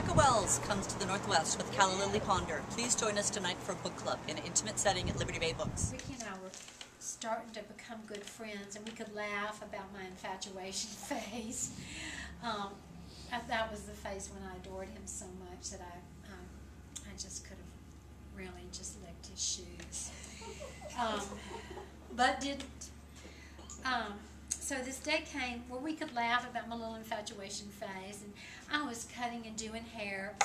Rebecca Wells comes to the Northwest with Calla Lily Ponder. Please join us tonight for a book club in an intimate setting at Liberty Bay Books. Ricky and I were starting to become good friends, and we could laugh about my infatuation phase. That was the phase when I adored him so much that I just could have really just licked his shoes, but didn't. So this day came where we could laugh about my little infatuation phase, and I was cutting and doing hair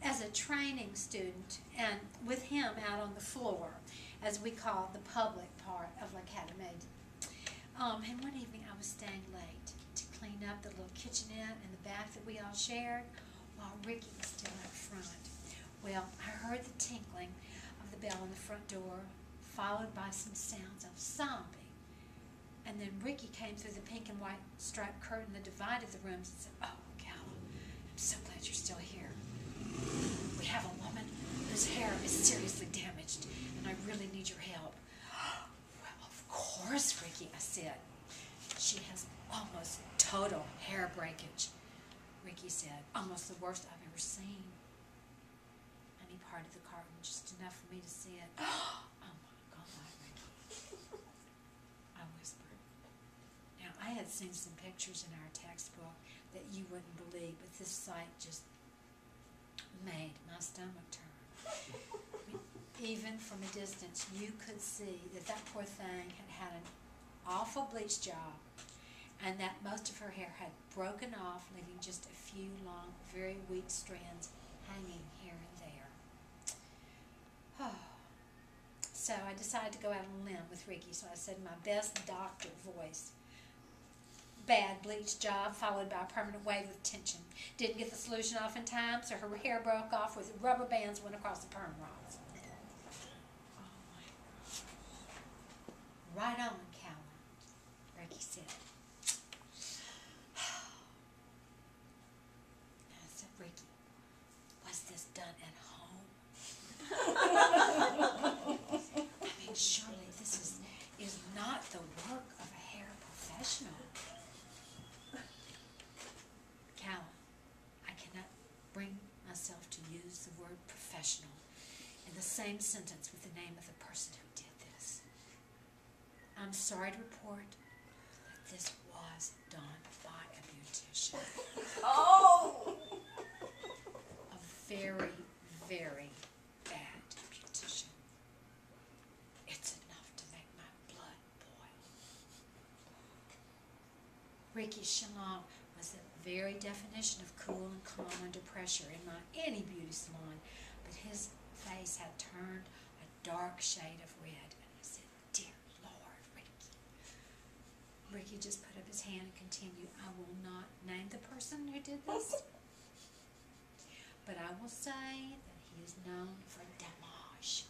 as a training student, and with him out on the floor, as we called the public part of l'Académie. And one evening I was staying late to clean up the little kitchenette in the back that we all shared, while Ricky was still out front. Well, I heard the tinkling of the bell on the front door, followed by some sounds of sobbing. And then Ricky came through the pink and white striped curtain that divided the rooms and said, "Oh, Calla, I'm so glad you're still here. We have a woman whose hair is seriously damaged, and I really need your help." "Well, of course, Ricky," I said. "She has almost total hair breakage." Ricky said, "Almost the worst I've ever seen." And he parted the curtain just enough for me to see it. "Oh my God, Ricky," I whispered. Now, I had seen some pictures in our textbook that you wouldn't believe, but this sight just made my stomach turn. I mean, even from a distance, you could see that that poor thing had had an awful bleach job, and that most of her hair had broken off, leaving just a few long, very weak strands hanging here and there. Oh. So I decided to go out on a limb with Ricky, so I said in my best doctor voice, "Bad bleach job, followed by a permanent wave of tension. Didn't get the solution off in time, so her hair broke off with rubber bands went across the perm rods." Oh my God. "Right on, Calla," Ricky said. And I said, "Ricky, was this done at home?" I mean, surely this is not the work of a hair professional. "Calla, I cannot bring myself to use the word professional in the same sentence with the name of the person who did this. I'm sorry to report that this was done by a beautician." Oh! A very, very bad beautician. It's enough to make my blood boil. Ricky Chalon was the very definition of cool and calm under pressure in not any beauty salon, but his face had turned a dark shade of red, and I said, "Dear Lord, Ricky." Ricky just put up his hand and continued, "I will not name the person who did this, but I will say that he is known for damage.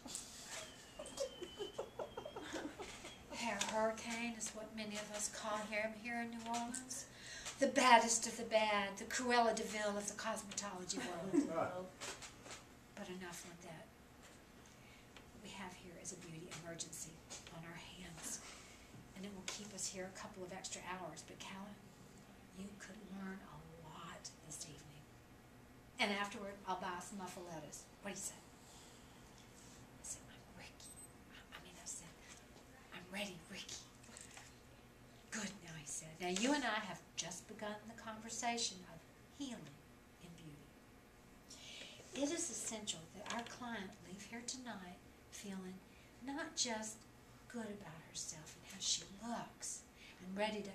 Hair hurricane is what many of us call him here in New Orleans. The baddest of the bad, the Cruella de Vil of the cosmetology world." But enough on that. What we have here is a beauty emergency on our hands, and it will keep us here a couple of extra hours. But Calla, you could learn a lot this evening. And afterward, I'll buy some muffalettas. What do you say? I said, "I'm Ricky. I said, I'm ready, Ricky." "Good," now he said. "Now you and I have just begun the conversation of healing in beauty. It is essential that our client leave here tonight feeling not just good about herself and how she looks and ready to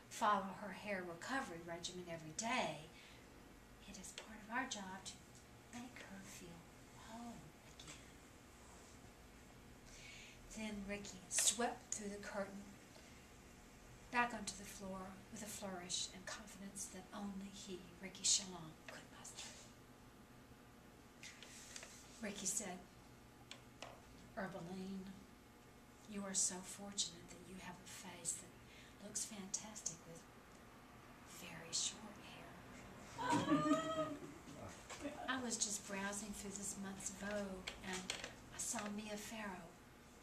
follow her hair recovery regimen every day. It is part of our job to make her feel whole again." Then Ricky swept through the curtain, back onto the floor with a flourish and confidence that only he, Ricky Chalon, could muster. Ricky said, "Urbaline, you are so fortunate that you have a face that looks fantastic with very short hair." I was just browsing through this month's Vogue, and I saw Mia Farrow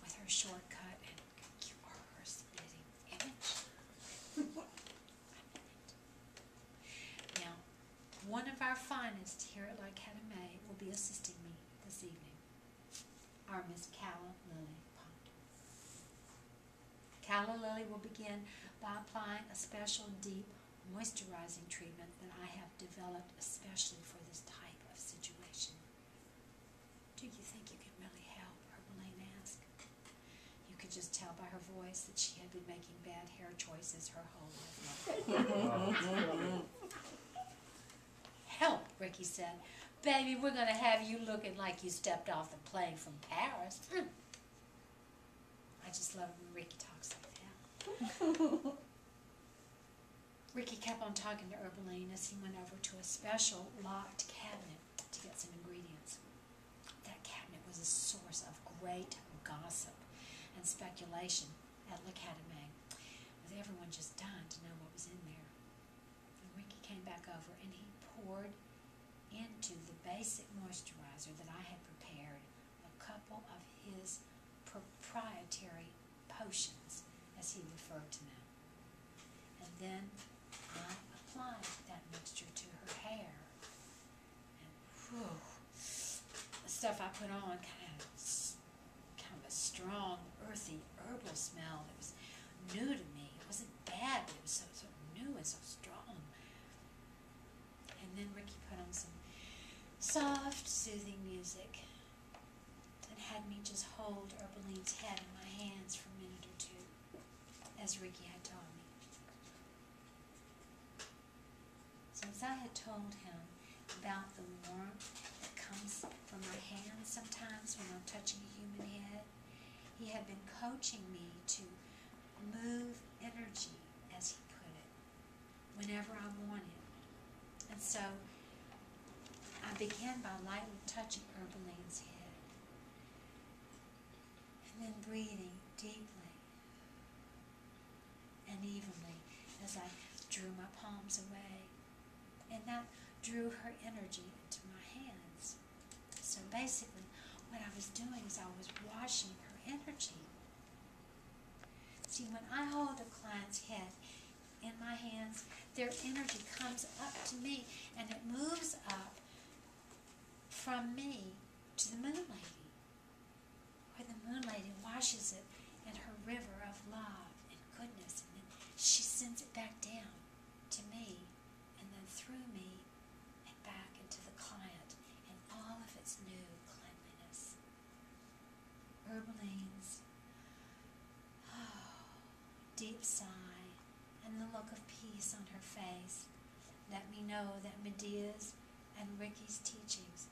with her short cut, and you are her spitting image. Now, one one of our finest here at Academy will be assisting me this evening, our Miss Calla Lily Ponder. Calla Lily will begin by applying a special deep moisturizing treatment that I have developed especially for this type of situation. Do you think you can really help? Herbaline asked. You could just tell by her voice that she had been making bad hair choices her whole life. Help, Ricky said. Baby, we're going to have you looking like you stepped off the plane from Paris. I just love it when Ricky talks like that. Ricky kept on talking to Herbaline as he went over to a special locked cabinet to get some ingredients. That cabinet was a source of great gossip and speculation at l'Académie, with everyone just dying to know what was in there. And Ricky came back over and he poured into the basic moisturizer that I had prepared a couple of his proprietary potions, as he referred to them. And then I applied that mixture to her hair. And whew, the stuff I put on kind of a strong, earthy, herbal smell that was new to me. It wasn't bad, but it was so new and so strong. And then Ricky put on some soft, soothing music and had me just hold Herbaline's head in my hands for a minute or two, as Ricky had taught me. Since I had told him about the warmth that comes from my hands sometimes when I'm touching a human head, he had been coaching me to move energy, as he put it, whenever I wanted. And so I began by lightly touching Herbaline's head and then breathing deeply and evenly as I drew my palms away. And that drew her energy into my hands. So basically, what I was doing is I was washing her energy. See, when I hold a client's head in my hands, their energy comes up to me, and it moves up from me to the Moon Lady, where the Moon Lady washes it in her river of love and goodness, and then she sends it back down to me, and then through me and back into the client in all of its new cleanliness. Herbaline's deep sigh and the look of peace on her face let me know that Medea's and Ricky's teachings